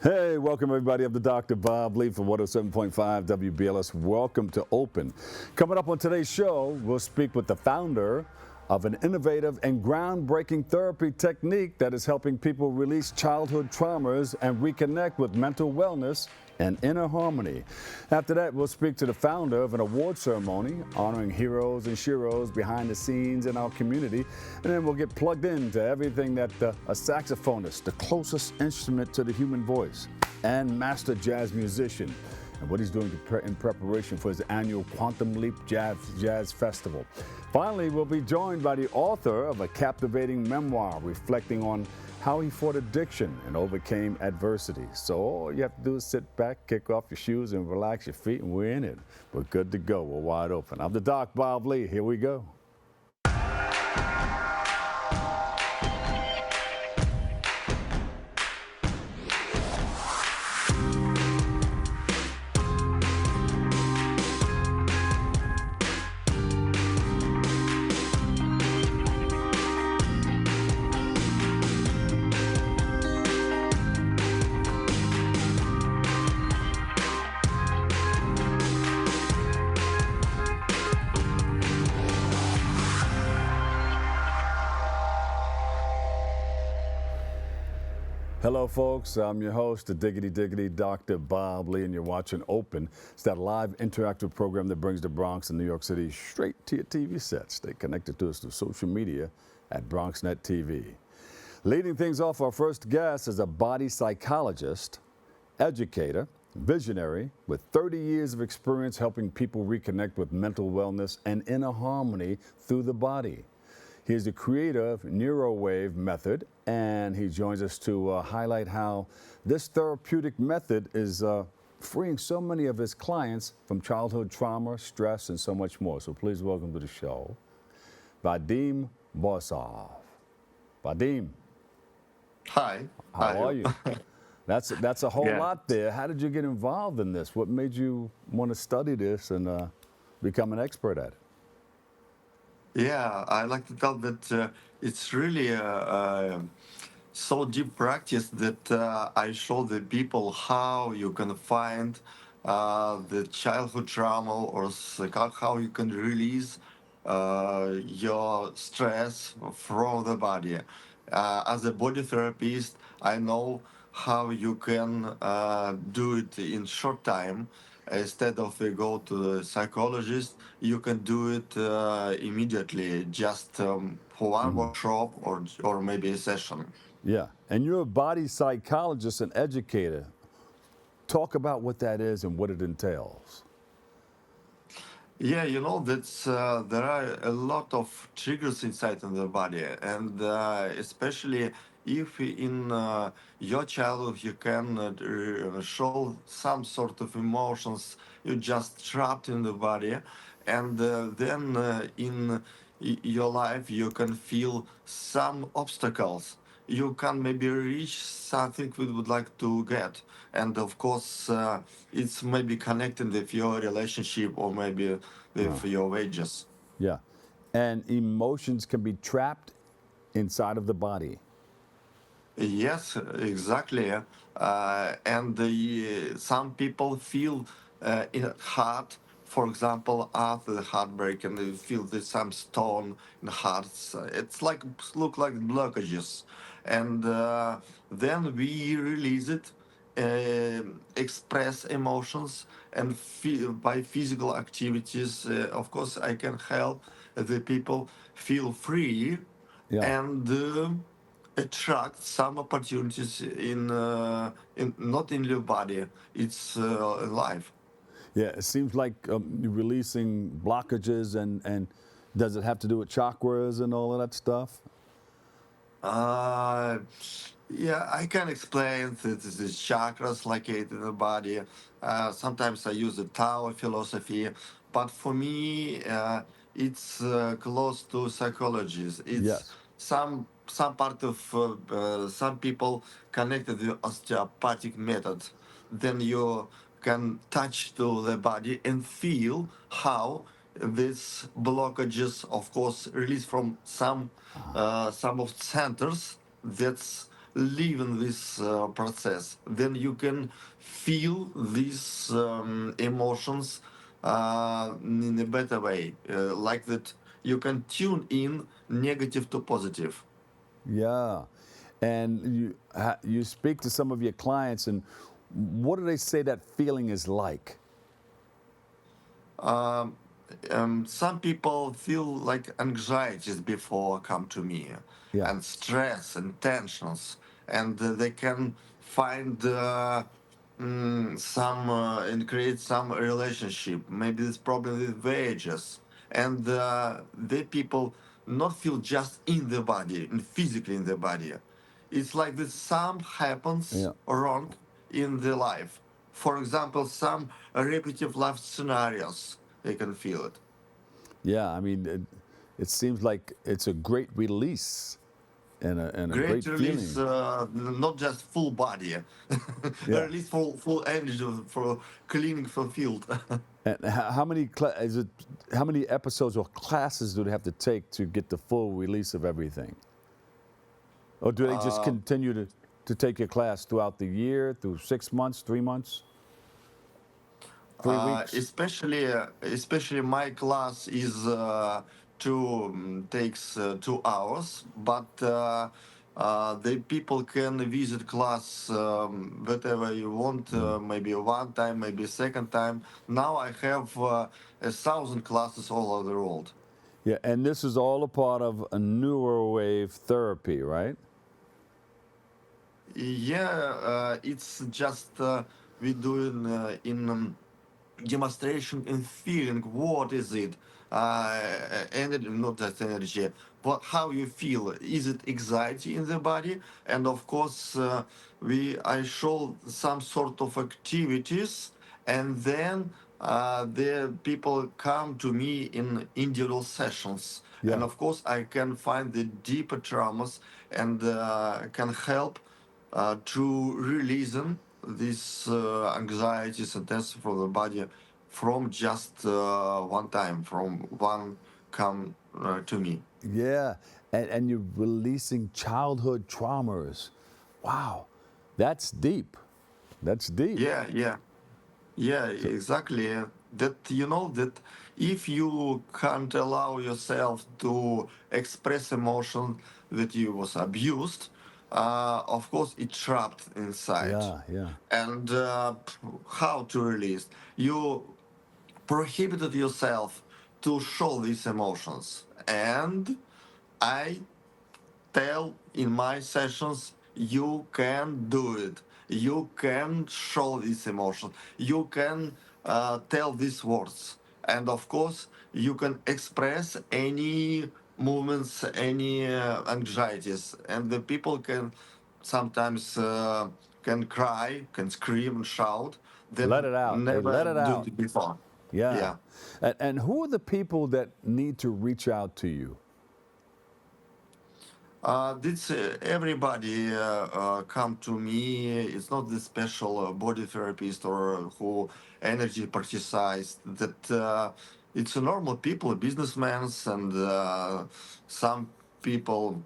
Hey, welcome everybody. I'm the Dr. Bob Lee from 107.5 WBLS. Welcome to Open. Coming up on today's show, we'll speak with the founder of an innovative and groundbreaking therapy technique that is helping people release childhood traumas and reconnect with mental wellness and inner harmony. After that, we'll speak to the founder of an award ceremony honoring heroes and sheroes behind the scenes in our community. And then we'll get plugged into everything that a saxophonist, the closest instrument to the human voice, and master jazz musician, and what he's doing in preparation for his annual Quantum Leap Jazz Festival. Finally, we'll be joined by the author of a captivating memoir reflecting on how he fought addiction and overcame adversity. So all you have to do is sit back, kick off your shoes, and relax your feet, and we're in it. We're good to go. We're wide open. I'm the Doc Bob Lee. Here we go. Hello, folks. I'm your host, the Diggity Dr. Bob Lee, and you're watching Open. It's that live interactive program that brings the Bronx and New York City straight to your TV set. Stay connected to us through social media at BronxNet TV. Leading things off, our first guest is a body psychologist, educator, visionary with 30 years of experience helping people reconnect with mental wellness and inner harmony through the body. He is the creator of NeuroWave method, and he joins us to highlight how this therapeutic method is freeing so many of his clients from childhood trauma, stress, and so much more. So please welcome to the show, Vadim Borisov. Vadim. Hi. How are you? That's a whole Yeah. lot there. How did you get involved in this? What made you want to study this and become an expert at it? Yeah, I like to tell that it's really so deep practice that I show the people how you can find the childhood trauma or how you can release your stress from the body. As a body therapist, I know how you can do it in short time. Instead of go to the psychologist, you can do it immediately, just for one workshop or maybe a session. Yeah, and you're a body psychologist and educator. Talk about what that is and what it entails. Yeah, that's there are a lot of triggers inside in the body, and especially if in your childhood you can show some sort of emotions, you just trapped in the body, and then in your life you can feel some obstacles. You can maybe reach something we would like to get, and of course it's maybe connected with your relationship or maybe with your wages. Yeah, and emotions can be trapped inside of the body. Yes, exactly. And some people feel in heart, for example, after the heartbreak, and they feel there's some stone in the hearts. It's like look like blockages, and then we release it, express emotions, and feel by physical activities. Of course, I can help the people feel free Yeah, and attract some opportunities in not in your body, it's life. yeah. It seems like you're releasing blockages, and does it have to do with chakras and all of that stuff? uh, yeah, I can explain that this is chakras located in the body. Sometimes I use the Tao philosophy, but for me it's close to psychology. It's Yes. some part of some people connected with osteopathic method. Then you can touch to the body and feel how these blockages, of course, release from some of centers that's live in this process, then you can feel these emotions in a better way, like that you can tune in negative to positive. Yeah. And you speak to some of your clients, and what do they say that feeling is like? Um, some people feel like anxieties before come to me, Yeah. and stress and tensions, and they can find some and create some relationship. Maybe this problem with wages, and the people not feel just in the body, and physically in the body. It's like this. Some happens Yeah. wrong in the life. For example, some repetitive life scenarios, they can feel it. Yeah. I mean, it seems like it's a great release and a Great great release, feeling. not just full body, Yeah. release full energy for cleaning for field. And how many is it? How many episodes or classes do they have to take to get the full release of everything? Or do they just uh, continue to take your class throughout the year, through 6 months, 3 months, 3 weeks? especially my class is takes 2 hours, but the people can visit class whatever you want, maybe one time, maybe second time. Now I have 1,000 classes all over the world. Yeah, and this is all a part of a neurowave therapy, right? Yeah, it's just we doing in demonstration and feeling. What is it? Energy, not just energy, but how you feel. Is it anxiety in the body? And of course, we I show some sort of activities, and then the people come to me in individual sessions. And Yeah. of course, I can find the deeper traumas and can help to releasing these anxieties and tension from the body from just one time, from one come to me. Yeah, and you're releasing childhood traumas. Wow, that's deep. That's deep. Yeah, yeah, yeah, So, exactly. That you know that if you can't allow yourself to express emotion that you was abused, of course it trapped inside. yeah, yeah. And how to release? You prohibited yourself to show these emotions. And I tell in my sessions, you can do it. You can show these emotions. You can tell these words. And of course, you can express any movements, any anxieties. And the people can sometimes can cry, can scream and shout. Let Then it out. They never let it do out. it before. Yeah. Yeah. And who are the people that need to reach out to you? This everybody come to me. It's not the special body therapist or who energy practices. That it's a normal people, businessmen, and some people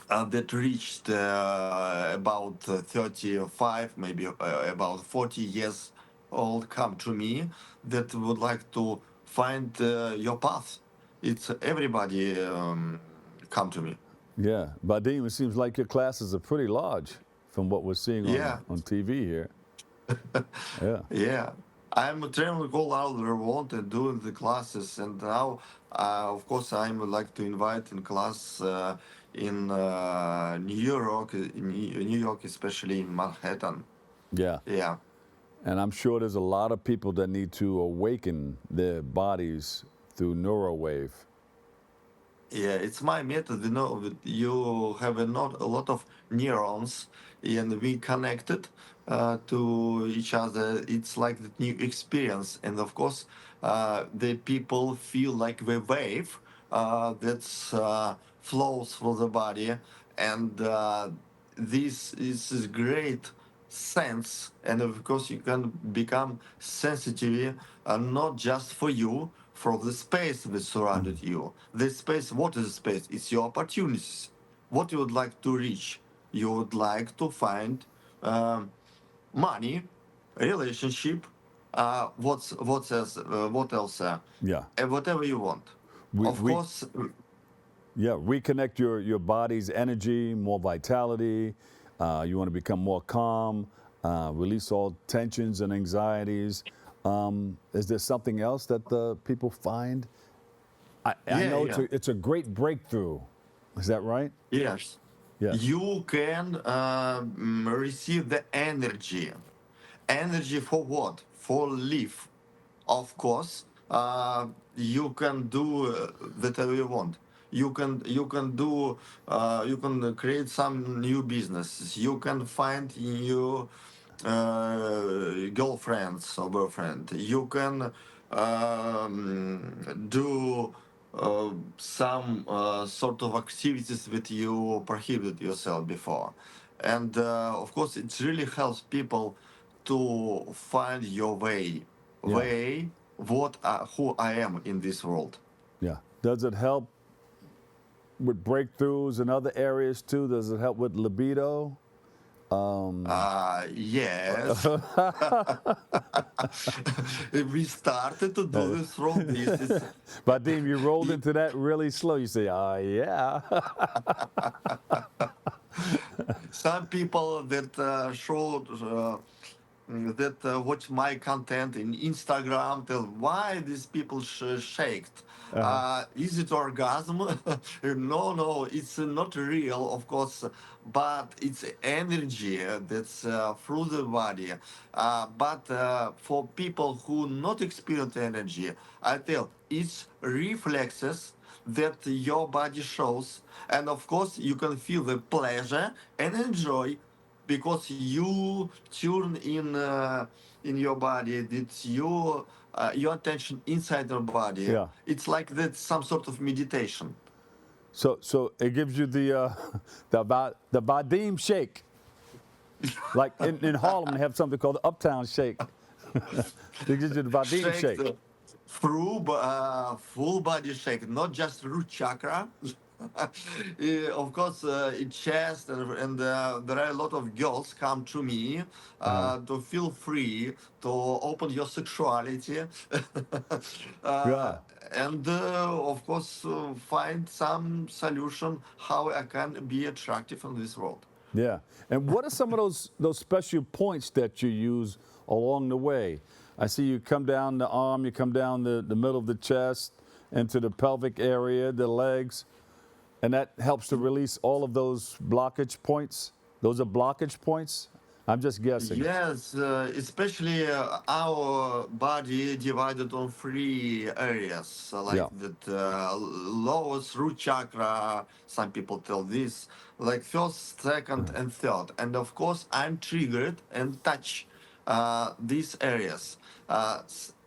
that reached about 35, maybe about 40 years old, come to me that would like to find your path. It's everybody come to me. Yeah, Vadim, it seems like your classes are pretty large from what we're seeing Yeah. on TV here. Yeah, Yeah, I'm traveling all over the world and doing the classes, and now, of course, I'm like to invite in class in New York, especially in Manhattan. yeah. Yeah, And I'm sure there's a lot of people that need to awaken their bodies through neurowave. yeah, it's my method. You know, that you have not a lot of neurons, and we connected to each other. It's like the new experience, and of course, the people feel like the wave that's flows through the body, and this is a great sense. And of course, you can become sensitive, not just for you, for the space that surrounded you. The space, what is the space? It's your opportunities, what you would like to reach. you would like to find money, relationship, what else, Yeah. whatever you want. We, Of we course, Yeah, reconnect your body's energy, more vitality. You want to become more calm, release all tensions and anxieties. Is there something else that the people find? I yeah, know yeah. it's a great breakthrough. Is that right? Yes, Yes. you can receive the energy. Energy for what? For life. Of course, you can do whatever you want. You can create some new businesses. You can find new girlfriends or boyfriend. You can do some sort of activities that you prohibited yourself before, and of course, it really helps people to find your Yeah. what who I am in this world. Yeah. Does it help with breakthroughs in other areas too? Does it help with libido? Yes, we started to do this through this. Is Vadim, you rolled into that really slow. You say, yeah. some people that showed that watch my content in Instagram tell why these people shaked. Is it orgasm? No, it's not real, of course, but it's energy that's through the body. But for people who not experience energy, I tell it's reflexes that your body shows, and of course you can feel the pleasure and enjoy because you turn in your body, that your attention inside your body. Yeah. It's like that some sort of meditation. So it gives you the the Vadim shake. Like in Harlem, they have something called the Uptown Shake. It gives you the Vadim Shake shake. the full body shake, not just root chakra. Of course, in chest, and there are a lot of girls come to me to feel free to open your sexuality, uh, Yeah, and of course find some solution how I can be attractive in this world. yeah. And what are some of those special points that you use along the way? I see you come down the arm, you come down the middle of the chest, into the pelvic area, the legs, and that helps to release all of those blockage points. Those are blockage points? I'm just guessing. Yes, especially our body divided on three areas, like Yeah. that lowest root chakra. Some people tell this, like first, second, and third. And of course, I'm triggered and touch these areas.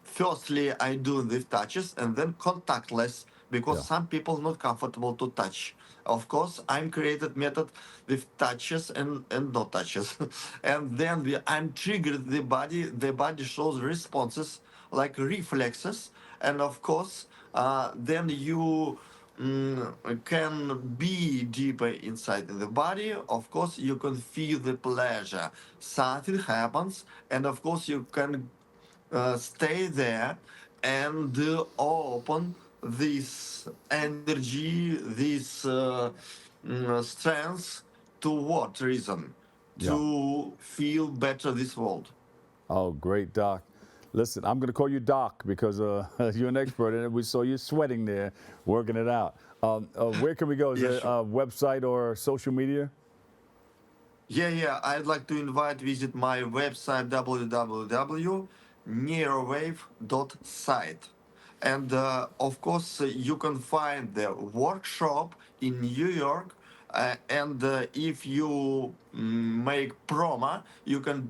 Firstly, I do the touches and then contactless because Yeah. some people not comfortable to touch. Of course, I'm created method with touches and no touches, and then I'm triggered the body shows responses like reflexes, and of course, then you can be deeper inside the body. Of course, you can feel the pleasure. Something happens, and of course, you can stay there and open this energy, this strength to what reason? Yeah. To feel better this world. Oh, great, Doc. Listen, I'm going to call you Doc because you're an expert in it. We saw you sweating there, working it out. Where can we go? Is Yeah, there sure. a website or social media? Yeah. I'd like to visit my website www.neurowave.site. And of course, you can find the workshop in New York. And if you make promo, you can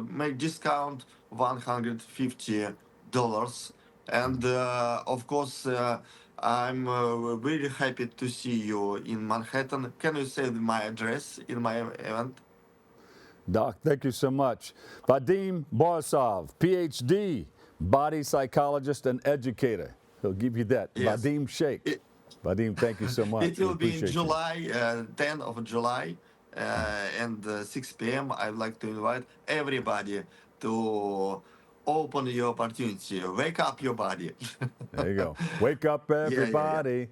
make discount $150. And of course, I'm really happy to see you in Manhattan. Can you say my address in my event? Doc, thank you so much. Vadim Borisov, Ph.D., body psychologist and educator. He'll give you that. Yes. Vadim Shake. It, Vadim, thank you so it much. We will be in appreciate you. July, 10th of July. and 6 p.m. I'd like to invite everybody to open your opportunity, wake up your body. There you go. Wake up, Yeah, yeah, yeah. everybody.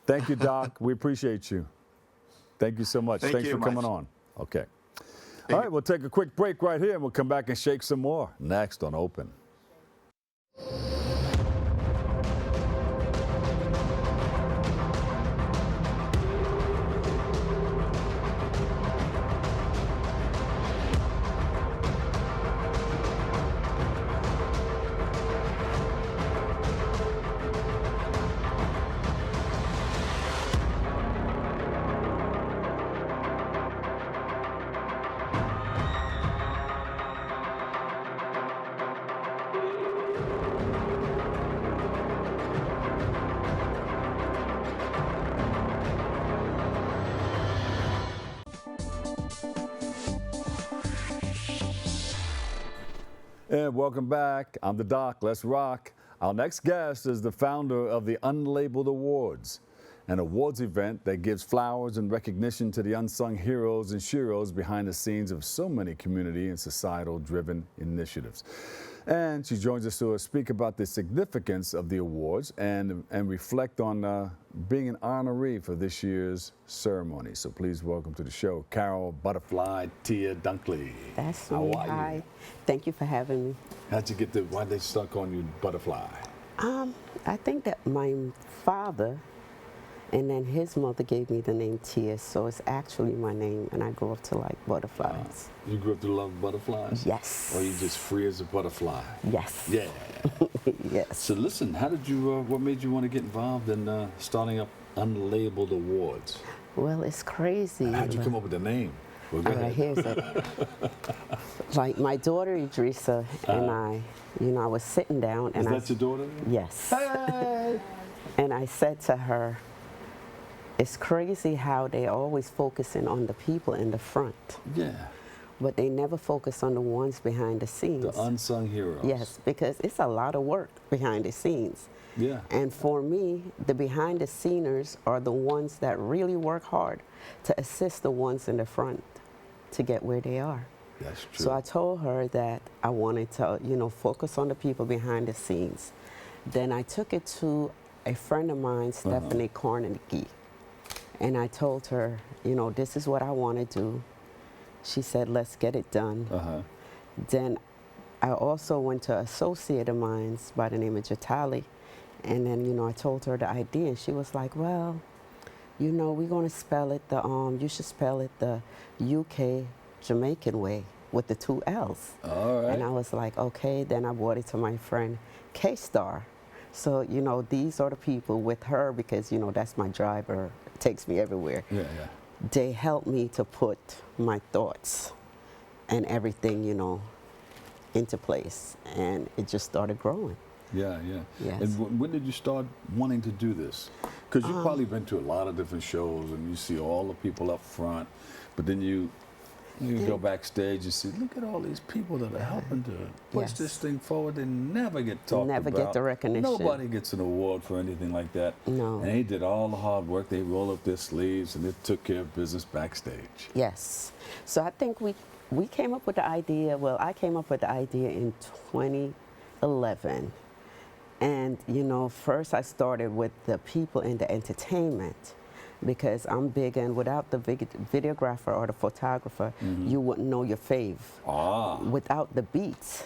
Thank you, Doc. We appreciate you. Thank you so much. Thank Thanks you for coming much. on. Okay. Thank All you. right, we'll take a quick break right here, and we'll come back and shake some more next on Open. And welcome back. I'm the Doc. Let's rock. Our next guest is the founder of the Unlabelled Awards, an awards event that gives flowers and recognition to the unsung heroes and sheroes behind the scenes of so many community and societal-driven initiatives. And she joins us to speak about the significance of the awards and reflect on being an honoree for this year's ceremony. So please welcome to the show, Carol Butterfli Tia Dunkley. That's How me. are Hi. you? Thank you for having me. How'd you get the, why'd they start calling you Butterfly? I think that my father and then his mother gave me the name Tia, so it's actually my name, and I grew up to like butterflies. You grew up to love butterflies? Yes. Or you just free as a butterfly? Yes. Yeah. Yes. So listen, how did you, what made you want to get involved in starting up Unlabelled Awards? Well, it's crazy. How'd you come up with the name? Well, go All right, ahead. here's it. Like my daughter Idrissa and I, you know, I was sitting down and Is that your daughter? Yes. Hey! And I said to her, it's crazy how they always focusing on the people in the front, Yeah. but they never focus on the ones behind the scenes. The unsung heroes. Yes, because it's a lot of work behind the scenes. Yeah. And for me, the behind the sceners are the ones that really work hard to assist the ones in the front to get where they are. That's true. So I told her that I wanted to, you know, focus on the people behind the scenes. Then I took it to a friend of mine, Stephanie Carney, and I told her, you know, this is what I want to do. She said, let's get it done. Then I also went to an associate of mine by the name of Jatali, and then, you know, I told her the idea, and she was like, well, you know, we're going to spell it you should spell it the UK Jamaican way with the 2 L's. All right. And I was like, okay. Then I brought it to my friend K-Star. So, you know, these are the people with her because, you know, that's my driver. It takes me everywhere. Yeah, yeah. They helped me to put my thoughts and everything, you know, into place. And it just started growing. Yeah, yeah. Yes. And when did you start wanting to do this? Because you've probably been to a lot of different shows and you see all the people up front, but then you go backstage and see, look at all these people that are helping to push Yes. this thing forward. They never get talked Never about. get the recognition. Nobody gets an award for anything like that. No. And they did all the hard work. They rolled up their sleeves and they took care of business backstage. Yes. So I think we came up with the idea, well, I came up with the idea in 2011. And, you know, first I started with the people in the entertainment because I'm big, and without the videographer or the photographer, you wouldn't know your fave. Ah. Without the beats,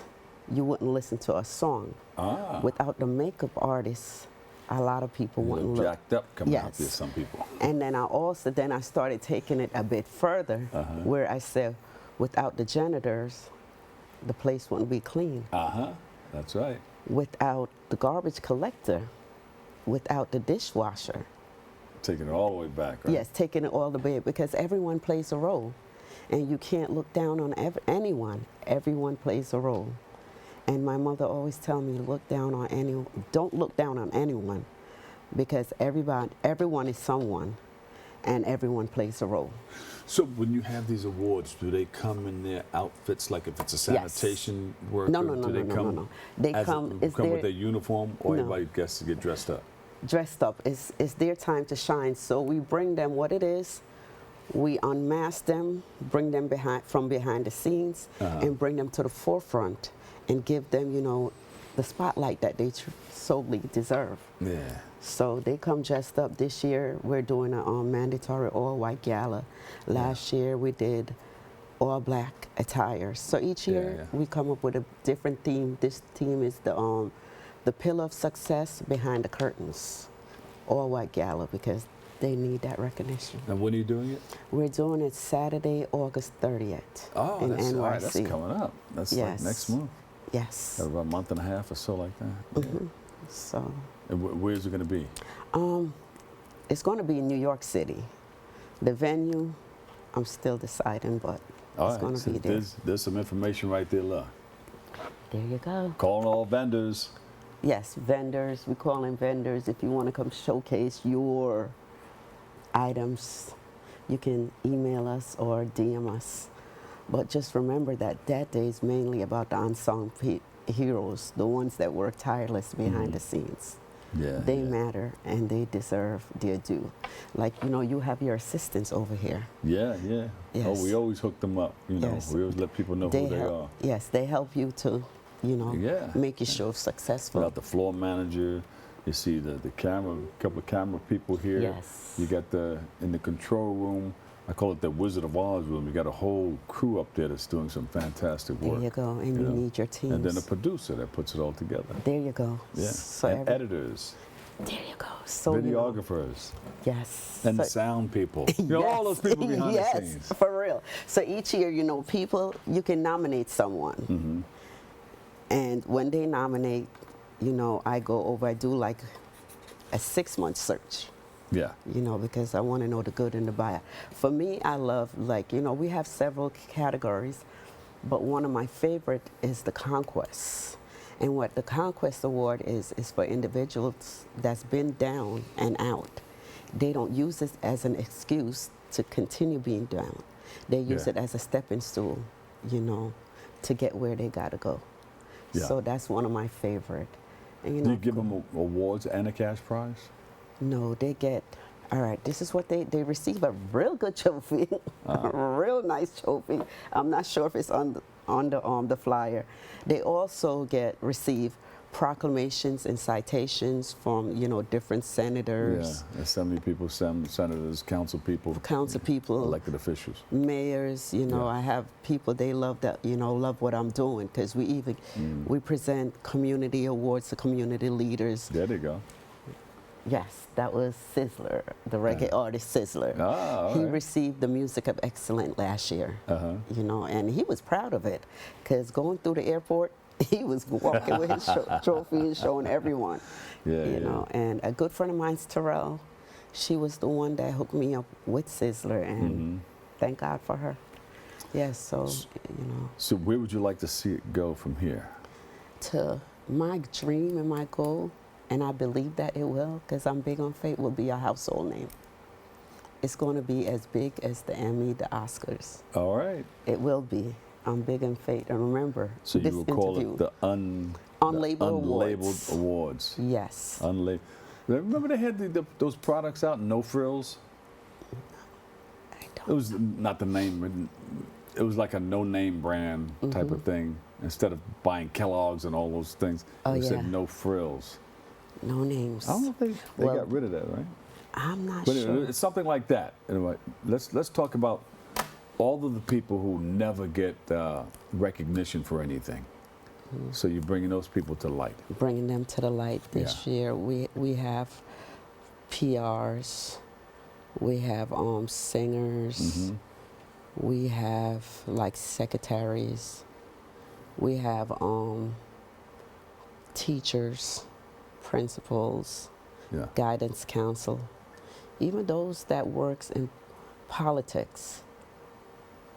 you wouldn't listen to a song. Ah. Without the makeup artists, a lot of people You wouldn't look look. jacked up coming out Yes. there, some people. And then I started taking it a bit further, where I said, without the janitors, the place wouldn't be clean. That's right. Without the garbage collector, without the dishwasher. Taking it all the way back, right? Yes, taking it all the way, because everyone plays a role. And you can't look down on anyone. Everyone plays a role. And my mother always tell me, don't look down on anyone, because everyone is someone, and everyone plays a role. So when you have these awards, do they come in their outfits, like if it's a sanitation worker? No. Do they come No. They come with their uniform, or No. everybody gets to get dressed up? Dressed up. It's their time to shine. So we bring them what it is, We unmask them, bring them from behind the scenes, and bring them to the forefront and give them, you know, the spotlight that they solely deserve. Yeah. So they come dressed up. This year we're doing a mandatory all-white gala. Last year we did all-black attire. So each year we come up with a different theme. This theme is the pillar of success behind the curtains. All-white gala because they need that recognition. And when are you doing it? We're doing it Saturday, August 30th Oh, in that's, NYC. all right, that's coming up. That's like next month. Yes. Got about a month and a half or so like that. Yeah. So. And where's it going to be? It's going to be in New York City. The venue, I'm still deciding, but it's going to be there. There's some information right there, look. There you go. Calling all vendors. Yes, vendors. We call in vendors. If you want to come showcase your items, you can email us or DM us. But just remember that that day is mainly about the unsung heroes, the ones that work tirelessly behind the scenes. Yeah, they matter and they deserve their due. Like, you know, you have your assistants over here. Yeah, yeah. Yes. Oh, we always hook them up. You know, we always let people know who they are. Yes, they help you to, you know, make your show successful. You got the floor manager. You see the camera, a couple of camera people here. Yes. You got in the control room, I call it the Wizard of Oz room. You got a whole crew up there that's doing some fantastic work. There you go, and you need your teams. And then a producer that puts it all together. There you go. Yeah. So and editors. There you go. So videographers. Yes. And the sound people. You know, all those people behind the scenes. Yes, for real. So each year, you know, people, you can nominate someone. And when they nominate, you know, I go over, I do like a 6-month search. Yeah. You know, because I want to know the good and the bad. For me, I love, like, you know, we have several categories, but one of my favorite is the Conquest. And what the Conquest Award is for individuals that's been down and out. They don't use it as an excuse to continue being down. They use it as a stepping stool, you know, to get where they got to go. Yeah. So that's one of my favorite. And, you know, do you give them awards and a cash prize? No, they get, all right, this is what they receive, a real good trophy, a real nice trophy. I'm not sure if it's on the flyer. They also receive proclamations and citations from, you know, different senators. Yeah, assembly people, senators, council people. Elected officials. Mayors, you know, I have people, they love that, you know, love what I'm doing, because we even, we present community awards to community leaders. There they go. Yes, that was Sizzler, the reggae artist Sizzler. He received the Music of Excellence last year, you know, and he was proud of it, because going through the airport, he was walking with his trophy and showing everyone, you know. And a good friend of mine's Terrell, she was the one that hooked me up with Sizzler, and thank God for her. Yes, so, you know. So where would you like to see it go from here? To my dream and my goal, and I believe that it will, because I'm big on fate, will be a household name. It's going to be as big as the Emmy, the Oscars. All right. It will be. I'm big on fate. And remember, so you will call it the Unlabelled Awards. Yes. Unlabelled. Remember they had those products out, No Frills? I don't It was not the name. It was like a no-name brand type of thing. Instead of buying Kellogg's and all those things, it said No Frills. No names. I don't know if they got rid of that, right? I'm not but sure. It's something like that. Anyway, let's talk about all of the people who never get recognition for anything. So you're bringing those people to light. Bringing them to the light this year. We have PRs. We have singers. We have like secretaries. We have teachers, principals, guidance counsel, even those that works in politics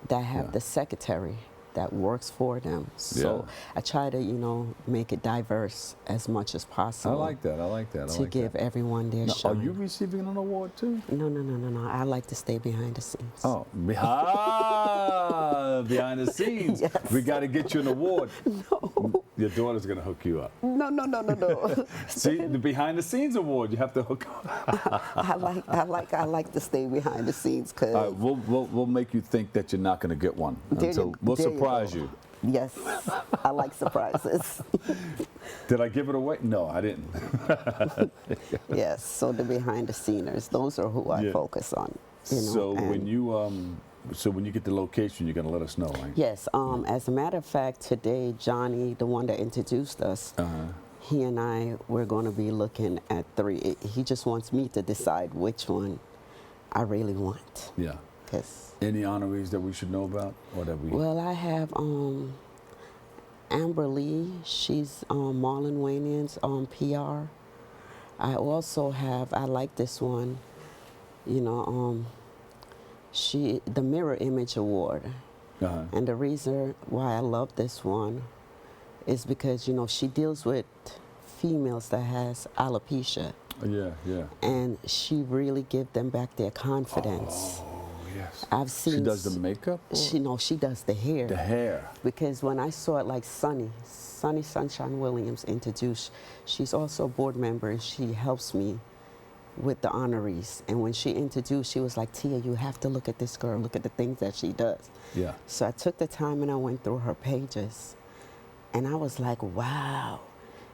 that have the secretary that works for them. So I try to, you know, make it diverse as much as possible. I like that. I like that. To give everyone their shine. Are you receiving an award too? No. I like to stay behind the scenes. Oh, behind the scenes. Yes. We got to get you an award. No. Your daughter's gonna hook you up. No. See, the behind the scenes award, you have to hook up. I like to stay behind the scenes because All right, we'll make you think that you're not gonna get one. So we'll surprise you. Yes, I like surprises. Did I give it away? No, I didn't. Yes, so the behind the sceners, those are who I focus on. You know, So when you get the location, you're gonna let us know, right? Yes, as a matter of fact, today Johnny, the one that introduced us, he and I we're going to be looking at 3. He just wants me to decide which one I really want. Yeah. 'Cause Any honorees that we should know about, or that we? well, I have Amber Lee. She's Marlon Wayne's PR. I also have, I like this one, you know, the Mirror Image Award. And the reason why I love this one is because, you know, she deals with females that has alopecia. Yeah. And she really give them back their confidence. Oh, yes. I've seen. She does the makeup? Or? She does the hair. The hair. Because when I saw it, like Sunny Sunshine Williams introduced, she's also a board member and she helps me with the honorees. And when she introduced, she was like, Tia, you have to look at this girl, look at the things that she does. Yeah. So I took the time and I went through her pages. And I was like, wow.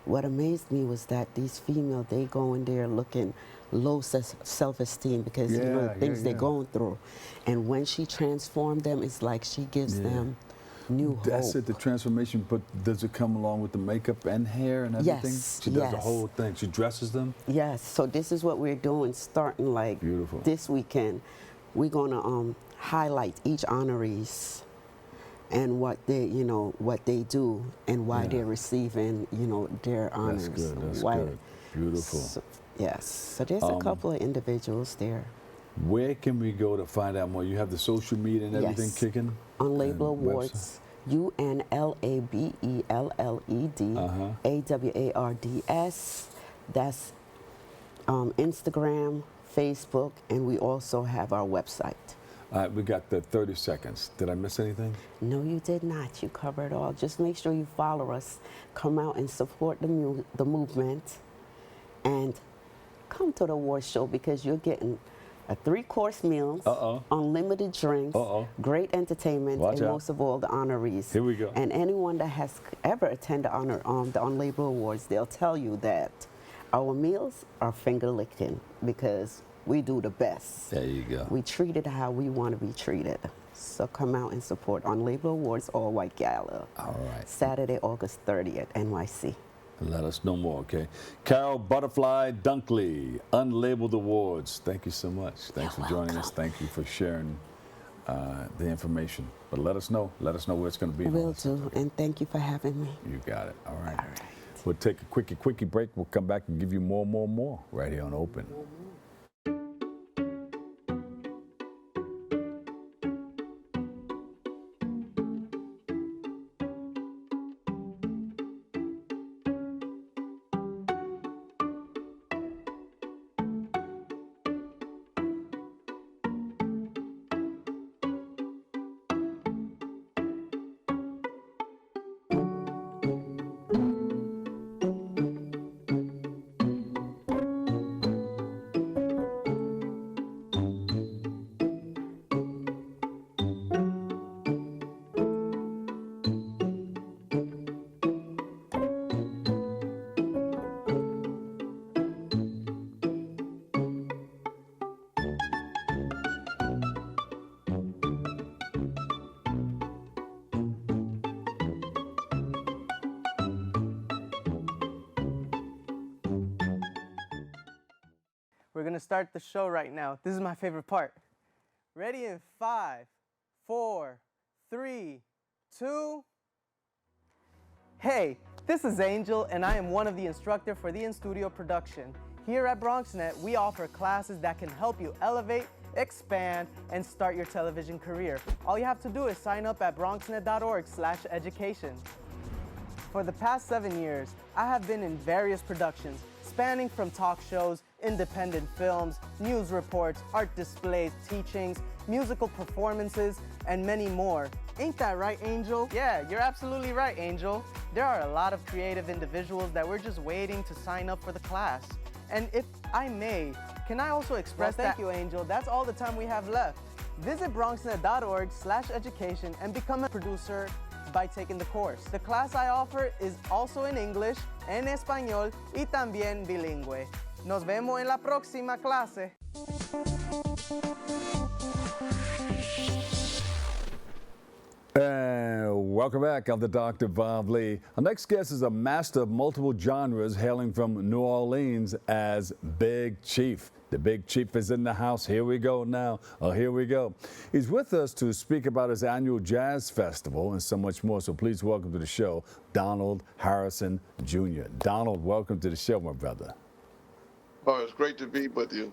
What amazed me was that these females, they go in there looking low self-esteem because you know the things they're going through. And when she transformed them, it's like she gives them new hope. That's it, the transformation, but does it come along with the makeup and hair and everything? Yes, She does the whole thing. She dresses them? Yes, so this is what we're doing starting like Beautiful. This weekend. We're gonna highlight each honorees and what they, you know, what they do and why they're receiving, you know, their honors. That's good, that's why, good. Beautiful. So, yes, so there's a couple of individuals there. Where can we go to find out more? You have the social media and everything kicking? Unlabelled Awards, UNLABELLED AWARDS. That's Instagram, Facebook, and we also have our website. All right, we got the 30 seconds. Did I miss anything? No, you did not. You covered it all. Just make sure you follow us. Come out and support the movement. And come to the award show because you're getting a 3-course meals, unlimited drinks, great entertainment, and most of all, the honorees. Here we go. And anyone that has ever attended the Unlabelled Awards, they'll tell you that our meals are finger licking because we do the best. There you go. We treat it how we want to be treated. So come out and support Unlabelled Awards All White Gala. All right. Saturday, August 30th, NYC. Let us know more, okay? Carol Butterfli Dunkley, Unlabelled Awards. Thank you so much. Thanks for joining us. Thank you for sharing the information. But let us know. Let us know where it's going to be. Will do. And thank you for having me. You got it. All right. All right. We'll take a quickie break. We'll come back and give you more right here on Open. We're gonna start the show right now. This is my favorite part. Ready in 5, 4, 3, 2. Hey, this is Angel, and I am one of the instructors for the in-studio production. Here at BronxNet, we offer classes that can help you elevate, expand, and start your television career. All you have to do is sign up at bronxnet.org/education. For the past 7 years, I have been in various productions, spanning from talk shows, independent films, news reports, art displays, teachings, musical performances, and many more. Ain't that right, Angel? Yeah, you're absolutely right, Angel. There are a lot of creative individuals that we're just waiting to sign up for the class. And if I may, can I also express Thank you, Angel. That's all the time we have left. Visit BronxNet.org/education and become a producer by taking the course. The class I offer is also in English, en español y también bilingüe. Nos vemos en la próxima clase. And welcome back. I'm the Dr. Bob Lee. Our next guest is a master of multiple genres hailing from New Orleans as Big Chief. The Big Chief is in the house. Here we go now. Oh, here we go. He's with us to speak about his annual jazz festival and so much more. So please welcome to the show, Donald Harrison Jr. Donald, welcome to the show, my brother. Oh, it's great to be with you.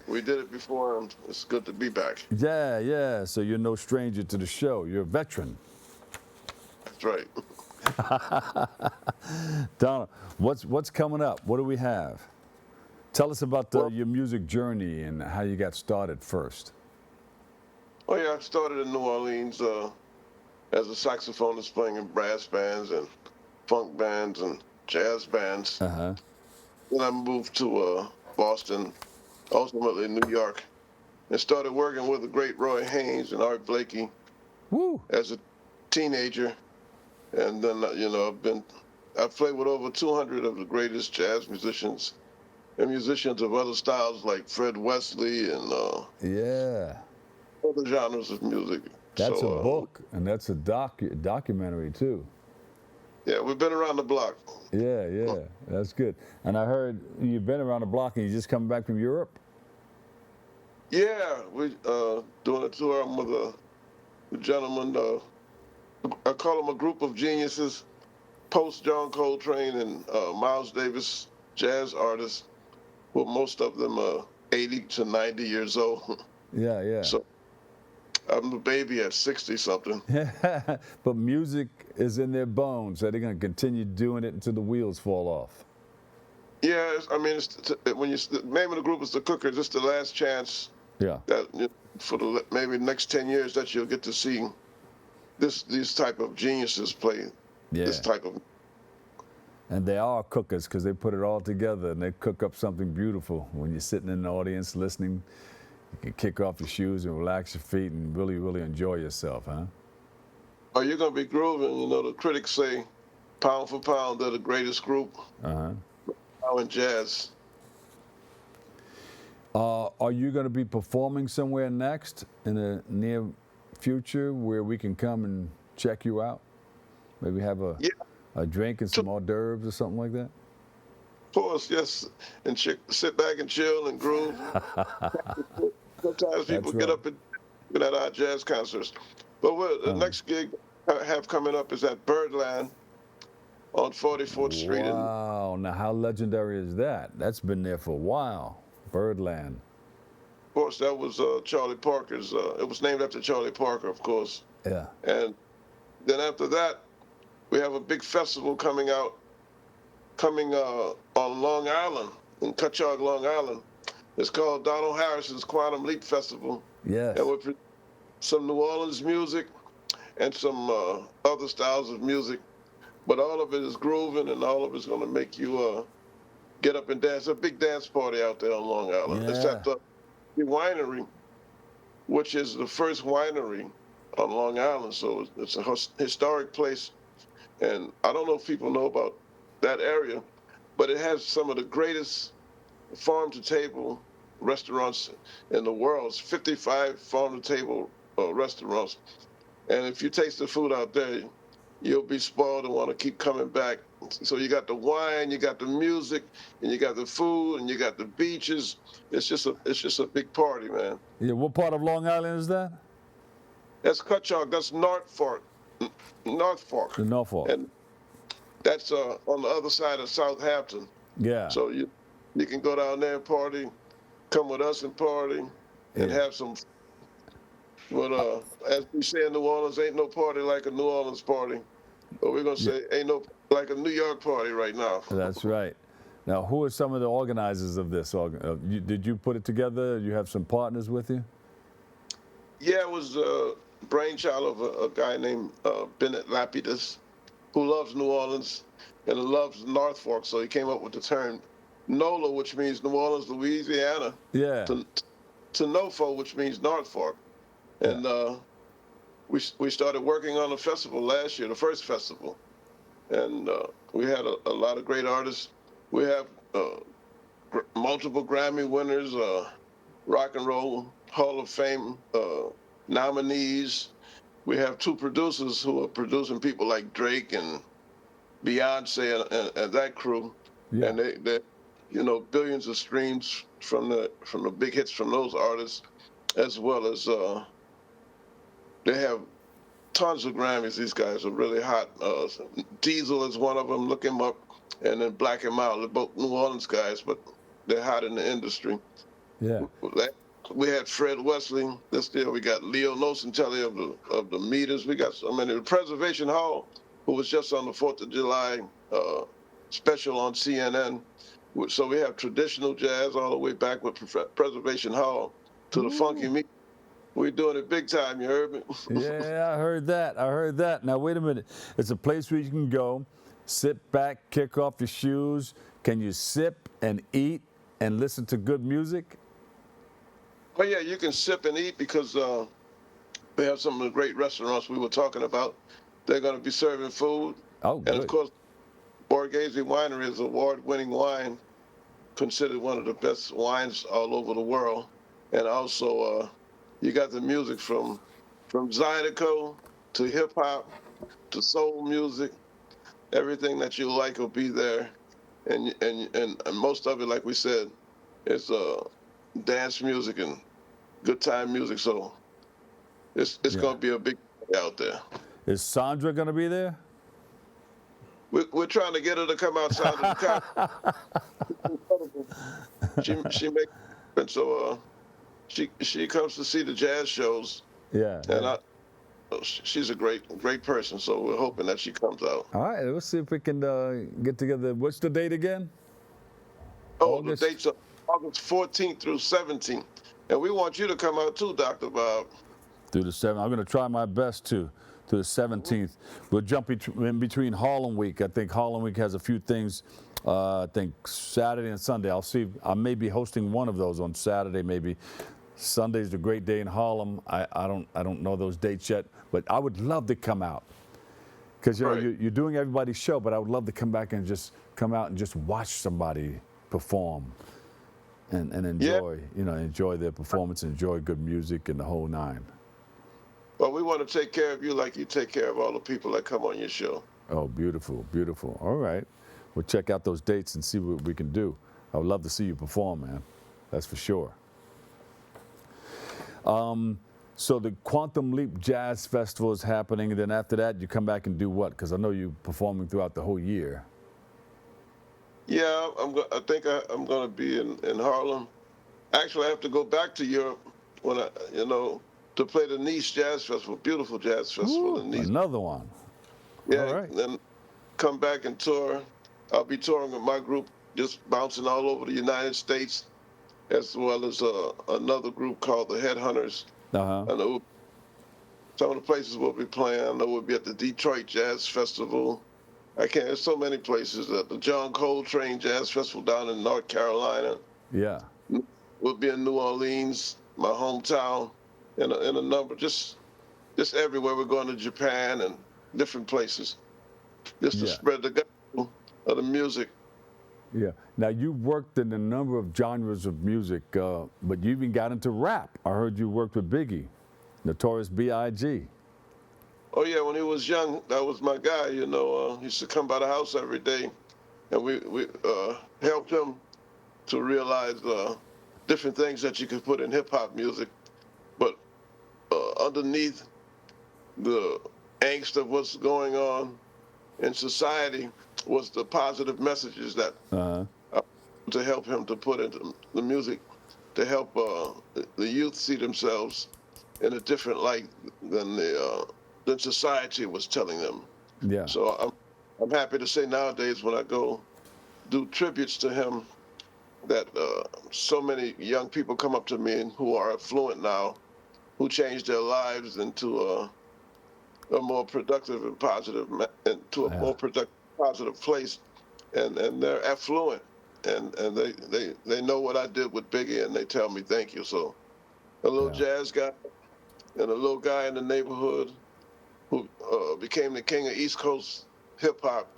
We did it before, and it's good to be back. Yeah. So you're no stranger to the show. You're a veteran. That's right. Donald, what's coming up? What do we have? Tell us about your music journey and how you got started first. Oh, yeah, I started in New Orleans as a saxophonist playing in brass bands and funk bands and jazz bands. Uh-huh. Then I moved to Boston, ultimately New York, and started working with the great Roy Haynes and Art Blakey as a teenager. And then, I've played with over 200 of the greatest jazz musicians and musicians of other styles like Fred Wesley and other genres of music. That's a book, and that's a documentary too. Yeah, we've been around the block. Yeah, that's good. And I heard you've been around the block and you just come back from Europe? Yeah, we doing a tour. I'm with a gentleman, I call them a group of geniuses, post John Coltrane and Miles Davis jazz artists, well, most of them are 80 to 90 years old. Yeah. So I'm a baby at 60-something. But music is in their bones, so they're going to continue doing it until the wheels fall off. Yeah, I mean, when the name of the group is the Cookers, it's the last chance. Yeah. That for the maybe next 10 years that you'll get to see these type of geniuses play this type of. And they are cookers because they put it all together and they cook up something beautiful. When you're sitting in the audience listening, you can kick off your shoes and relax your feet and really, really enjoy yourself, huh? Oh, you're going to be grooving. You know, the critics say, pound for pound, they're the greatest group now in jazz. Are you going to be performing somewhere next in the near future where we can come and check you out? Maybe have a drink and some hors d'oeuvres or something like that? Of course, yes. And sit back and chill and groove. Sometimes people get up and at our jazz concerts. But the next gig I have coming up is at Birdland on 44th Street. Wow, now how legendary is that? That's been there for a while, Birdland. Of course, that was Charlie Parker's. It was named after Charlie Parker, of course. Yeah. And then after that, we have a big festival coming on Long Island, in Cutchogue, Long Island. It's called Donald Harrison's Quantum Leap Festival. Yes. And we're some New Orleans music and some other styles of music, but all of it is grooving and all of it's going to make you get up and dance. A big dance party out there on Long Island. Yeah. It's at the winery, which is the first winery on Long Island, so it's a historic place. And I don't know if people know about that area, but it has some of the greatest farm-to-table restaurants in the world. It's 55 farm-to-table restaurants. And if you taste the food out there, you'll be spoiled and want to keep coming back. So you got the wine, you got the music, and you got the food, and you got the beaches. It's just a big party, man. Yeah, what part of Long Island is that? That's Cutchogue. That's Norfolk. The Norfolk. And that's on the other side of Southampton. Yeah. So you can go down there and party, come with us and party, and have some. But as we say in New Orleans, ain't no party like a New Orleans party. But we're gonna say ain't no like a New York party right now. That's right. Now, who are some of the organizers of this? Did you put it together? You have some partners with you? Yeah, it was brainchild of a guy named Bennett Lapidus, who loves New Orleans and loves North Fork. So he came up with the term NOLA, which means New Orleans, Louisiana, Yeah. to NOFO, which means North Fork. Yeah. And we started working on the festival last year, the first festival. And we had a lot of great artists. We have multiple Grammy winners, Rock and Roll Hall of Fame nominees. We have two producers who are producing people like Drake and Beyonce and that crew, Yeah. and they billions of streams from the big hits from those artists, as well as they have tons of Grammys. These guys are really hot. Diesel is one of them. Look him up, and then Black and Mild. They're both New Orleans guys, but they're hot in the industry. Yeah. We had Fred Wesley. This year we got Leo Nocentelli of the Meters. We got the Preservation Hall, who was just on the 4th of July special on CNN. So we have traditional jazz all the way back with Preservation Hall to the funky meat. We're doing it big time, you heard me? Yeah, I heard that. I heard that. Now, wait a minute. It's a place where you can go, sit back, kick off your shoes. Can you sip and eat and listen to good music? Oh, yeah, you can sip and eat because we have some of the great restaurants we were talking about. They're going to be serving food. Oh, good. And, of course, Borghese Winery is award-winning wine, considered one of the best wines all over the world. And also, you got the music from Zydeco to hip-hop to soul music. Everything that you like will be there. And most of it, like we said, is dance music and good time music. So it's going to be a big day out there. Is Sandra going to be there? We're trying to get her to come outside of the car. She makes, and so she comes to see the jazz shows. Yeah. And she's a great person. So we're hoping that she comes out. All right, let's see if we can get together. What's the date again? Oh, August. The dates are August 14th through 17th. And we want you to come out too, Dr. Bob. Through the 7th. I'm going to try my best to the 17th. We'll jump in between Harlem Week. I think Harlem Week has a few things. I think Saturday and Sunday. I'll see. I may be hosting one of those on Saturday, maybe. Sunday's a great day in Harlem. I don't know those dates yet, but I would love to come out because Right. you're doing everybody's show. But I would love to come back and just come out and just watch somebody perform and enjoy enjoy their performance, enjoy good music and the whole nine. Well, we want to take care of you like you take care of all the people that come on your show. Oh, beautiful, beautiful. All right. We'll check out those dates and see what we can do. I would love to see you perform, man. That's for sure. So the Quantum Leap Jazz Festival is happening, and then after that, you come back and do what? Because I know you're performing throughout the whole year. Yeah, I think I'm going to be in Harlem. Actually, I have to go back to Europe when to play the Nice Jazz Festival, beautiful jazz festival in Nice. Another one. Yeah, All right. then come back and tour. I'll be touring with my group, just bouncing all over the United States, as well as another group called the Headhunters. Uh-huh. I know some of the places we'll be playing. I know we'll be at the Detroit Jazz Festival. There's so many places. At the John Coltrane Jazz Festival down in North Carolina. Yeah. We'll be in New Orleans, my hometown, in a number, just everywhere. We're going to Japan and different places, just to spread the gospel of the music. Yeah. Now, you worked in a number of genres of music, but you even got into rap. I heard you worked with Biggie, Notorious B.I.G. Oh, yeah, when he was young, that was my guy, he used to come by the house every day, and we helped him to realize different things that you could put in hip-hop music. But underneath the angst of what's going on in society was the positive messages that to help him to put into the music, to help the youth see themselves in a different light than society was telling them. Yeah. So I'm happy to say nowadays when I go do tributes to him that so many young people come up to me who are affluent now who changed their lives into a more productive and positive, into a more productive, positive place, and they're affluent, and they know what I did with Biggie, and they tell me thank you. So a little jazz guy and a little guy in the neighborhood who became the king of East Coast hip hop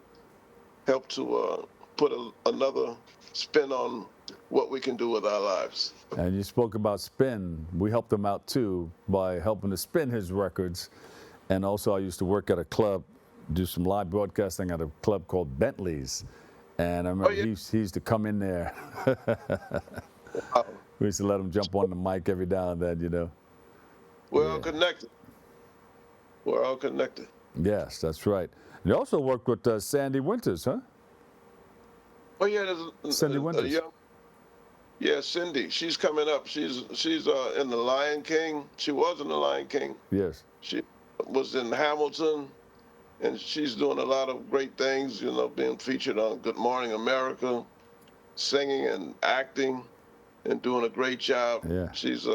helped to put another spin on what we can do with our lives. And you spoke about spin. We helped him out too by helping to spin his records. And also I used to work at a club, do some live broadcasting at a club called Bentley's. And I remember he used to come in there. We used to let him jump on the mic every now and then, you know. We're all connected. We're all connected. Yes, that's right. You also worked with Sandy Winters, huh? Oh yeah, there's Cindy Winters. Yeah, Cindy. She's coming up. She's in The Lion King. She was in The Lion King. Yes. She was in Hamilton, and she's doing a lot of great things. You know, being featured on Good Morning America, singing and acting, and doing a great job. Yeah. She's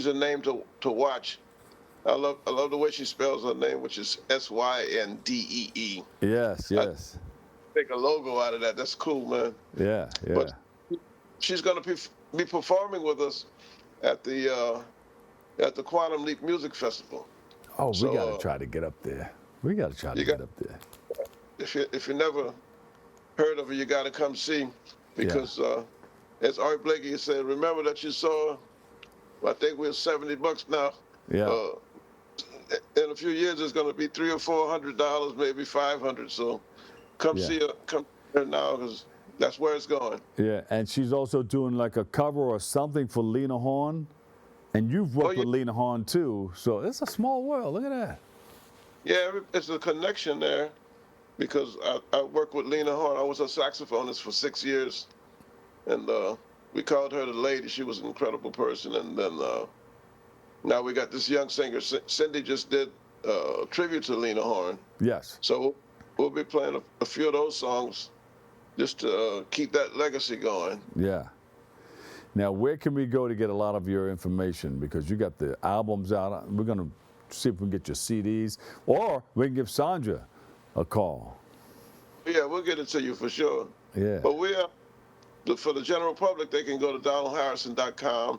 a name to watch. I love the way she spells her name, which is Syndee. Yes, yes. Make a logo out of that. That's cool, man. Yeah, yeah. But she's going to be performing with us at the Quantum Leap Music Festival. Oh, so, we got to try to get up there. We got to try to get up there. If you never heard of her, you got to come see, because as Art Blakey said, remember that you saw. I think we're $70 now. Yeah. In a few years, it's going to be $300 or $400, maybe $500. So come see her. Come here now, because that's where it's going. Yeah, and she's also doing like a cover or something for Lena Horne. And you've worked with Lena Horne too, so it's a small world. Look at that. Yeah, it's a connection there, because I worked with Lena Horne. I was a saxophonist for 6 years, and we called her the lady. She was an incredible person. And then now we got this young singer. Cindy just did a tribute to Lena Horne. Yes. So we'll be playing a few of those songs just to keep that legacy going. Yeah. Now, where can we go to get a lot of your information? Because you got the albums out. We're going to see if we can get your CDs, or we can give Sandra a call. Yeah, we'll get it to you for sure. Yeah. But for the general public, they can go to DonaldHarrison.com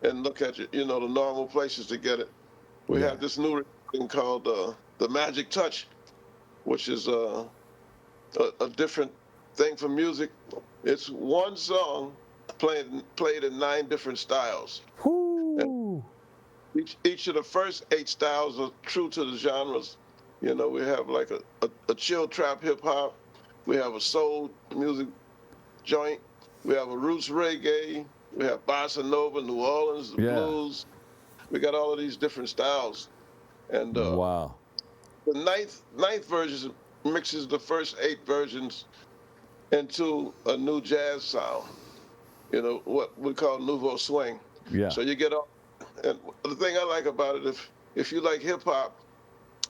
and look at the normal places to get it. We have this new thing called The Magic Touch, which is a different thing for music. It's one song played in 9 different styles. Each of the first 8 styles are true to the genres. You know, we have like a chill trap hip hop. We have a soul music joint. We have a roots reggae. We have bossa nova, New Orleans blues. We got all of these different styles. And wow. The ninth version mixes the first 8 versions into a new jazz sound. You know, what we call nouveau swing. Yeah. So you get all, and the thing I like about it, if you like hip hop,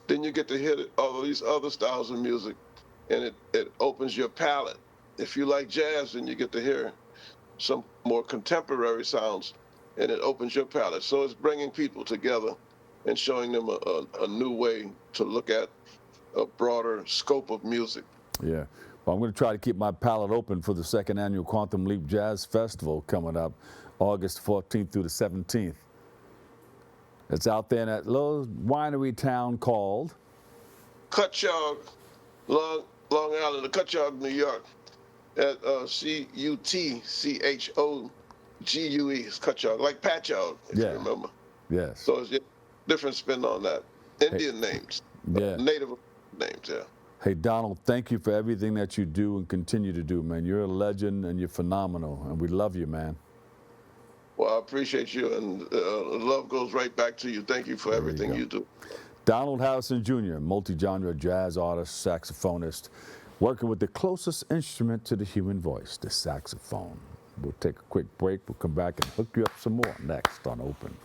then you get to hear all of these other styles of music, and it opens your palette. If you like jazz, then you get to hear some more contemporary sounds, and it opens your palette. So it's bringing people together and showing them a new way to look at a broader scope of music. Yeah. Well, I'm going to try to keep my palette open for the 2nd annual Quantum Leap Jazz Festival coming up August 14th through the 17th. It's out there in that little winery town called Cutchogue, Long Island, Cutchogue, New York, at Cutchogue. It's Cutchogue, like Patchogue, if you remember. Yes. So it's a different spin on that. Indian names, native names, Hey, Donald, thank you for everything that you do and continue to do, man. You're a legend and you're phenomenal, and we love you, man. Well, I appreciate you, and love goes right back to you. Thank you for everything you do. Donald Harrison Jr., multi-genre jazz artist, saxophonist, working with the closest instrument to the human voice, the saxophone. We'll take a quick break. We'll come back and hook you up some more next on Open.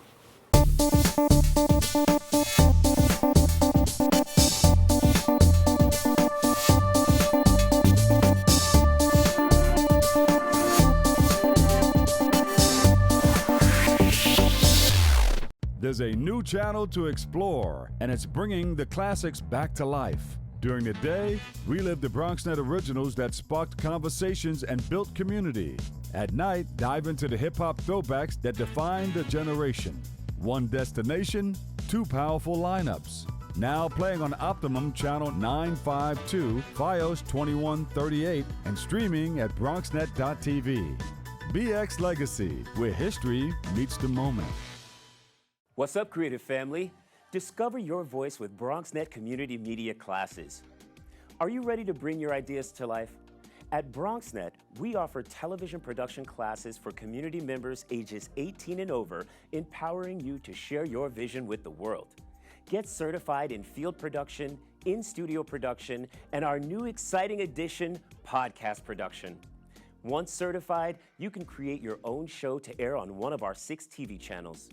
is a new channel to explore, and it's bringing the classics back to life. During the day, relive the BronxNet originals that sparked conversations and built community. At night, dive into the hip-hop throwbacks that defined a generation. One destination, two powerful lineups. Now playing on Optimum Channel 952, FiOS 2138, and streaming at BronxNet.tv. BX Legacy, where history meets the moment. What's up, creative family? Discover your voice with BronxNet Community Media classes. Are you ready to bring your ideas to life? At BronxNet, we offer television production classes for community members ages 18 and over, empowering you to share your vision with the world. Get certified in field production, in-studio production, and our new exciting addition, podcast production. Once certified, you can create your own show to air on one of our 6 TV channels.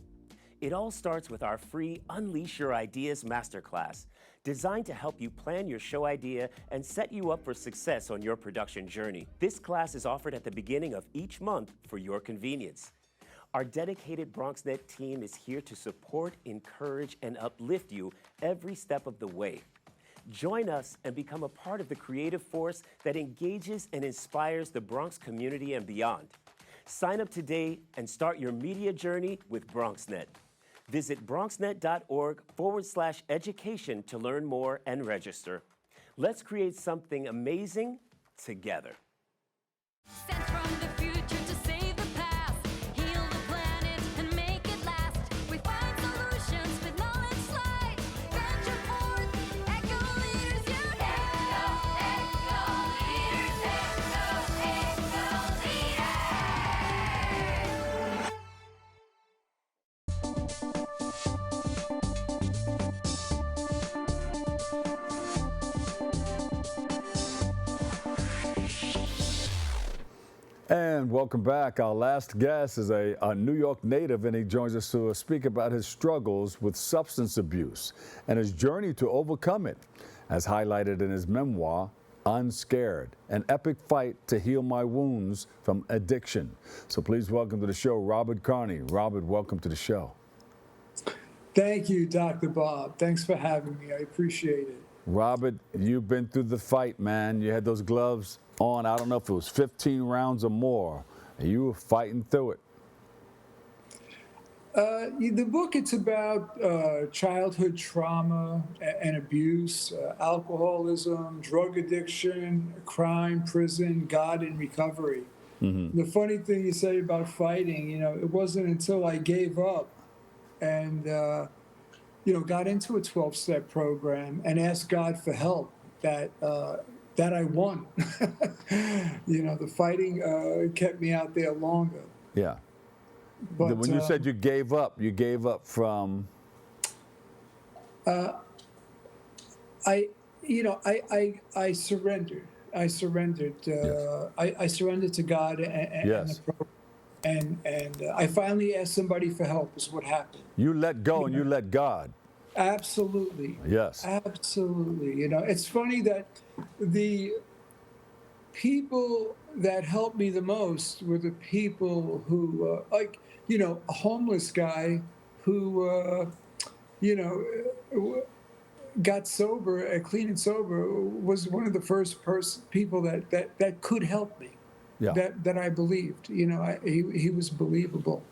It all starts with our free Unleash Your Ideas Masterclass, designed to help you plan your show idea and set you up for success on your production journey. This class is offered at the beginning of each month for your convenience. Our dedicated BronxNet team is here to support, encourage, and uplift you every step of the way. Join us and become a part of the creative force that engages and inspires the Bronx community and beyond. Sign up today and start your media journey with BronxNet. Visit bronxnet.org/education to learn more and register. Let's create something amazing together. Sent from the future to save the past, heal the planet and make it last. We find solutions with knowledge light. Venture forth, echo leaders unite. Echo leaders, echo leaders. And welcome back. Our last guest is a New York native, and he joins us to speak about his struggles with substance abuse and his journey to overcome it, as highlighted in his memoir, Unscarred, an epic fight to heal my wounds from addiction. So please welcome to the show, Robert Carney. Robert, welcome to the show. Thank you, Dr. Bob. Thanks for having me. I appreciate it. Robert, you've been through the fight, man. You had those gloves on, I don't know if it was 15 rounds or more, and you were fighting through it. The book, it's about childhood trauma and abuse, alcoholism, drug addiction, crime, prison, God, and recovery. Mm-hmm. The funny thing you say about fighting, it wasn't until I gave up and, got into a 12-step program and asked God for help that I won. The fighting kept me out there longer. Yeah. But when you said you gave up from? I surrendered. I surrendered. Yes. I surrendered to God and yes. the program. And I finally asked somebody for help is what happened. You let go and you let God. Absolutely. Yes. Absolutely. It's funny that the people that helped me the most were the people who, a homeless guy who, got sober, clean and sober, was one of the first people that could help me. Yeah. That I believed. He was believable.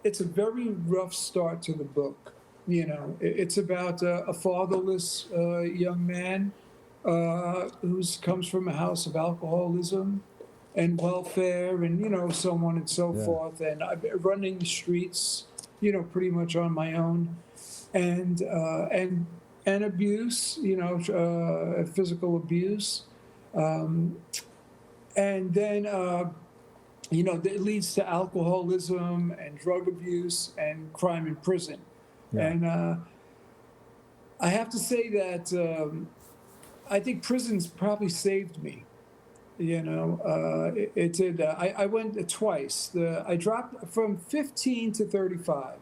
It's a very rough start to the book. It's about a fatherless young man who comes from a house of alcoholism and welfare and, so on and so forth. And I've been running the streets, pretty much on my own. And abuse, physical abuse. And then, it leads to alcoholism and drug abuse and crime in prison. Yeah. And I have to say that I think prison's probably saved me. It did. I went twice. I dropped from 15 to 35.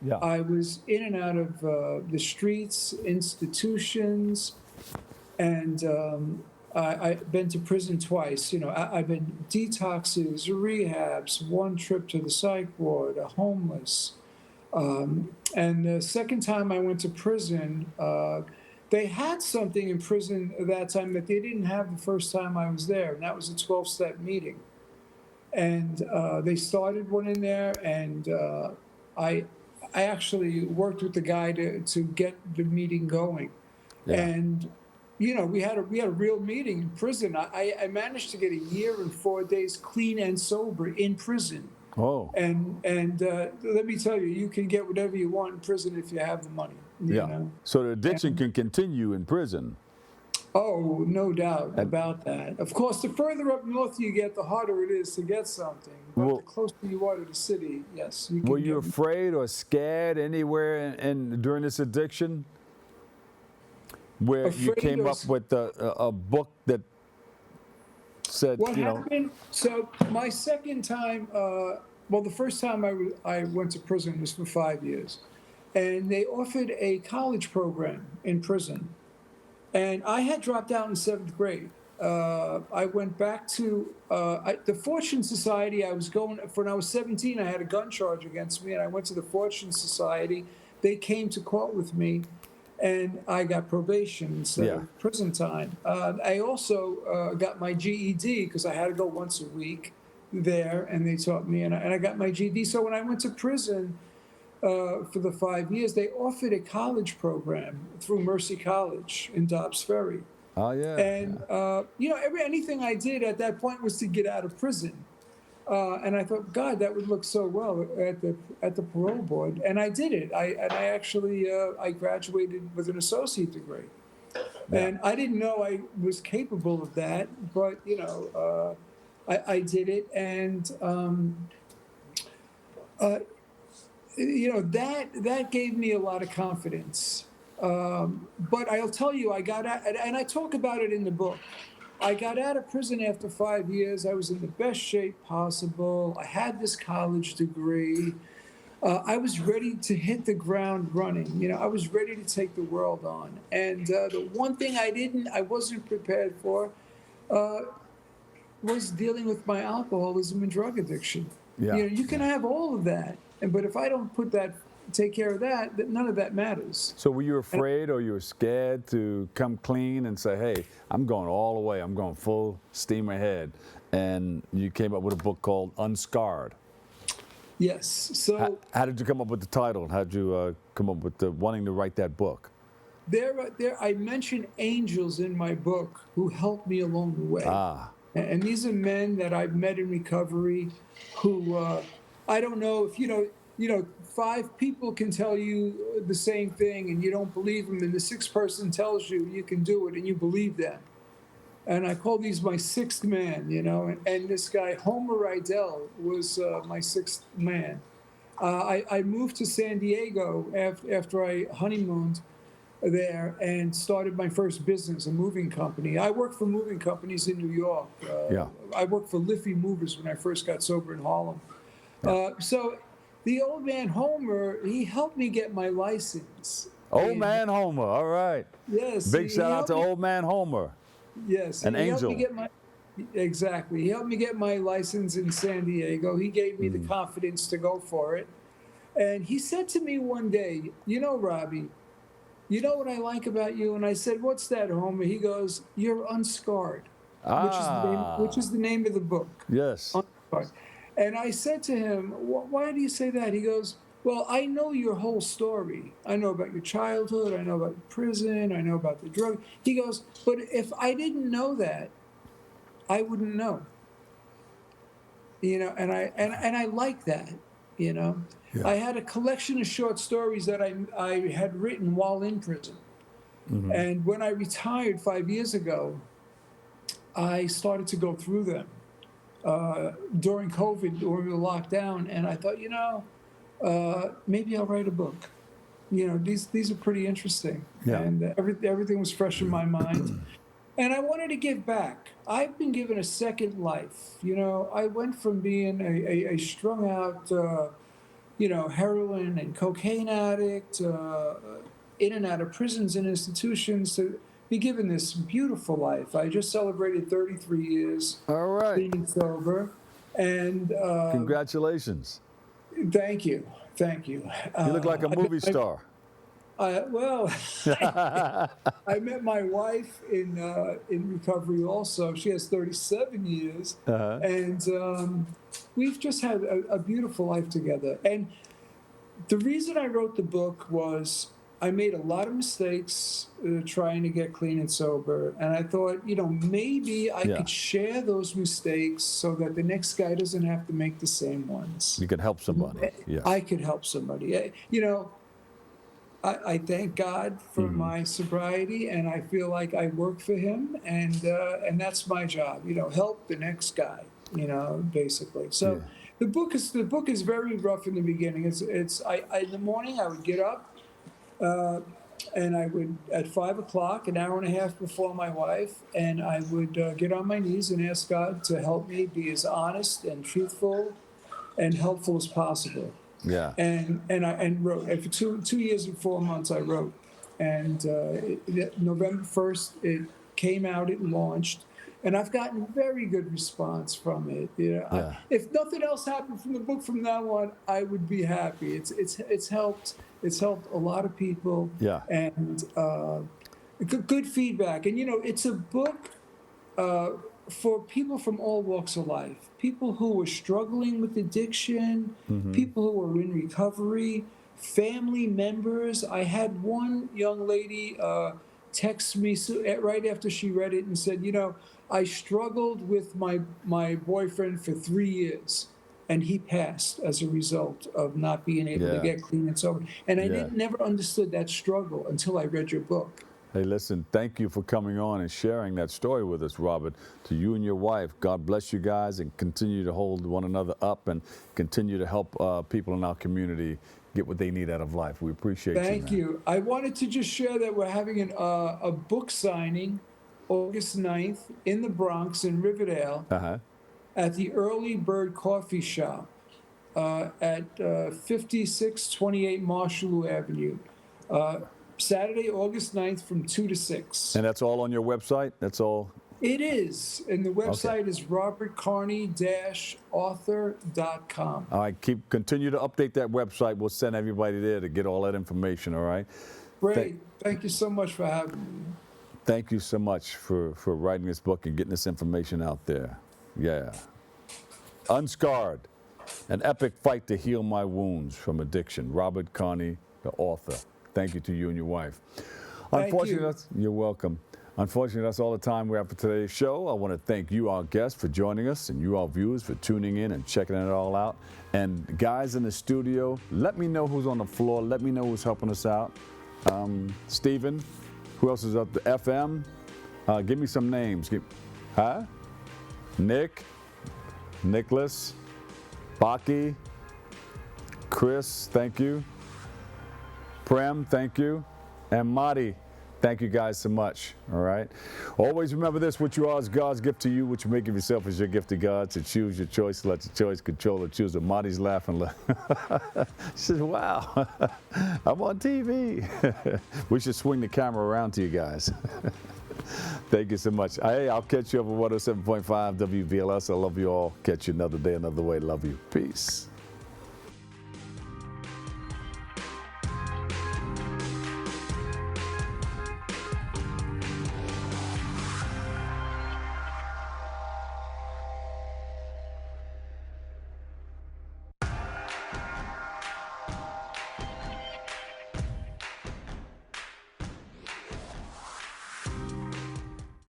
Yeah. I was in and out of the streets, institutions, and I've been to prison twice. You know, I've been detoxes, rehabs, one trip to the psych ward, a homeless. And the second time I went to prison, they had something in prison at that time that they didn't have the first time I was there, and that was a 12-step meeting. And they started one in there, and I actually worked with the guy to get the meeting going. Yeah. And you know, we had a real meeting in prison. I managed to get a year and 4 days clean and sober in prison. Oh. And let me tell you, you can get whatever you want in prison if you have the money. You Yeah. know? So the addiction can continue in prison. Oh, no doubt about that. Of course, the further up north you get, the harder it is to get something. But Well- the closer you are to the city, yes, you can Were you get. afraid or scared anywhere in during this addiction? Where you Afraid came or up with a book that said, What you know, happened? So my second time, well, the first time I went to prison was for 5 years, and they offered a college program in prison, and I had dropped out in 7th grade. I went back to the Fortune Society. I was going when I was 17. I had a gun charge against me, and I went to the Fortune Society. They came to court with me, and I got probation instead Yeah. of prison time. I also got my GED because I had to go once a week there, and they taught me, and I got my GED. So when I went to prison for the 5 years, they offered a college program through Mercy College in Dobbs Ferry. oh yeah. And you know, anything I did at that point was to get out of prison. And I thought, God, that would look so well at the parole board, and I did it. I actually I graduated with an associate degree, and I didn't know I was capable of that, but you know, I did it, and you know, that gave me a lot of confidence. But I'll tell you, I got out, and I talk about it in the book. I got out of prison after 5 years. I was in the best shape possible. I had this college degree. I was ready to hit the ground running. You know, I was ready to take the world on. And the one thing I wasn't prepared for was dealing with my alcoholism and drug addiction. Yeah. You know, you can have all of that, but if I don't take care of that, none of that matters. So were you afraid or you were scared to come clean and say, hey, I'm going all the way, I'm going full steam ahead? And you came up with a book called Unscarred. Yes. So How did you come up with the title? How did you come up with wanting to write that book? I mention angels in my book who helped me along the way. Ah, And these are men that I've met in recovery who, I don't know if, you know, 5 people can tell you the same thing and you don't believe them, and the 6th person tells you you can do it and you believe them. And I call these my 6th man, you know, and this guy, Homer Rydell, was my 6th man. I moved to San Diego after I honeymooned there and started my first business, a moving company. I worked for moving companies in New York. Yeah. I worked for Liffey Movers when I first got sober in Harlem. So the old man Homer, he helped me get my license. Old And- Man Homer, all right. Yes. Big he shout out helped to me- Old Man Homer. Yes. An he helped me angel. get my, exactly. He helped me get my license in San Diego. He gave me Mm. the confidence to go for it. And he said to me one day, you know, Robbie, you know what I like about you? And I said, what's that, Homer? He goes, you're Unscarred, which is the name of the book. Yes. Unscarred. And I said to him, why do you say that? He goes, well, I know your whole story. I know about your childhood. I know about prison. I know about the drug. He goes, but if I didn't know that, I wouldn't know. You know, and I like that, you know. Yeah. I had a collection of short stories that I had written while in prison. Mm-hmm. And when I retired 5 years ago, I started to go through them during COVID, during the lockdown, and I thought, you know, maybe I'll write a book. You know, these are pretty interesting, Yeah. and everything was fresh in my mind, and I wanted to give back. I've been given a second life. You know, I went from being a strung out, you know, heroin and cocaine addict, in and out of prisons and institutions to be given this beautiful life. I just celebrated 33 years All right. clean and sober, and Congratulations. thank you, thank you. You look like a movie star. Well, I met my wife in recovery also. She has 37 years, and we've just had a beautiful life together. And the reason I wrote the book was I made a lot of mistakes trying to get clean and sober, and I thought, maybe I could share those mistakes so that the next guy doesn't have to make the same ones. You can help somebody. Yeah. I could help somebody. I thank God for my sobriety, and I feel like I work for Him, and that's my job. Help the next guy. Basically. So the book is very rough in the beginning. It's in the morning I would get up, and I would at 5 o'clock, an hour and a half before my wife, and I would get on my knees and ask God to help me be as honest and truthful and helpful as possible. Yeah. And I wrote. And for 2 years and 4 months, I wrote. And November 1st, it came out. It launched, and I've gotten very good response from it. If nothing else happened from the book from now on, I would be happy. It's helped. It's helped a lot of people. Yeah. And good feedback. And it's a book for people from all walks of life. People who are struggling with addiction, people who are in recovery, family members. I had one young lady text me right after she read it and said, I struggled with my boyfriend for 3 years, and he passed as a result of not being able to get clean and sober. And I never understood that struggle until I read your book. Hey, listen, thank you for coming on and sharing that story with us, Robert. To you and your wife, God bless you guys, and continue to hold one another up and continue to help people in our community get what they need out of life. We appreciate you, man. Thank you. I wanted to just share that we're having a book signing August 9th in the Bronx in Riverdale at the Early Bird Coffee Shop at 5628 Marshall Avenue. Saturday, August 9th from 2 to 6. And that's all on your website? That's all? It is. And the website is robertcarney-author.com. All right, continue to update that website. We'll send everybody there to get all that information, all right? Great. Thank you so much for having me. Thank you so much for writing this book and getting this information out there. Yeah. Unscarred, an epic fight to heal my wounds from addiction. Robert Carney, the author. Thank you to you and your wife. Unfortunately, you're welcome. Unfortunately, that's all the time we have for today's show. I want to thank you, our guests, for joining us, and you, our viewers, for tuning in and checking it all out. And guys in the studio, let me know who's on the floor. Let me know who's helping us out. Stephen, who else is up? The FM. Give me some names. Nick, Nicholas, Baki, Chris, thank you. Prem, thank you. And Marty, thank you guys so much, all right? Always remember this: what you are is God's gift to you. What you make of yourself is your gift to God. So choose your choice, let your choice control or choose it. Marty's laughing. She says, wow, I'm on TV. We should swing the camera around to you guys. Thank you so much. Hey, I'll catch you over 107.5 WBLS. I love you all. Catch you another day, another way. Love you. Peace.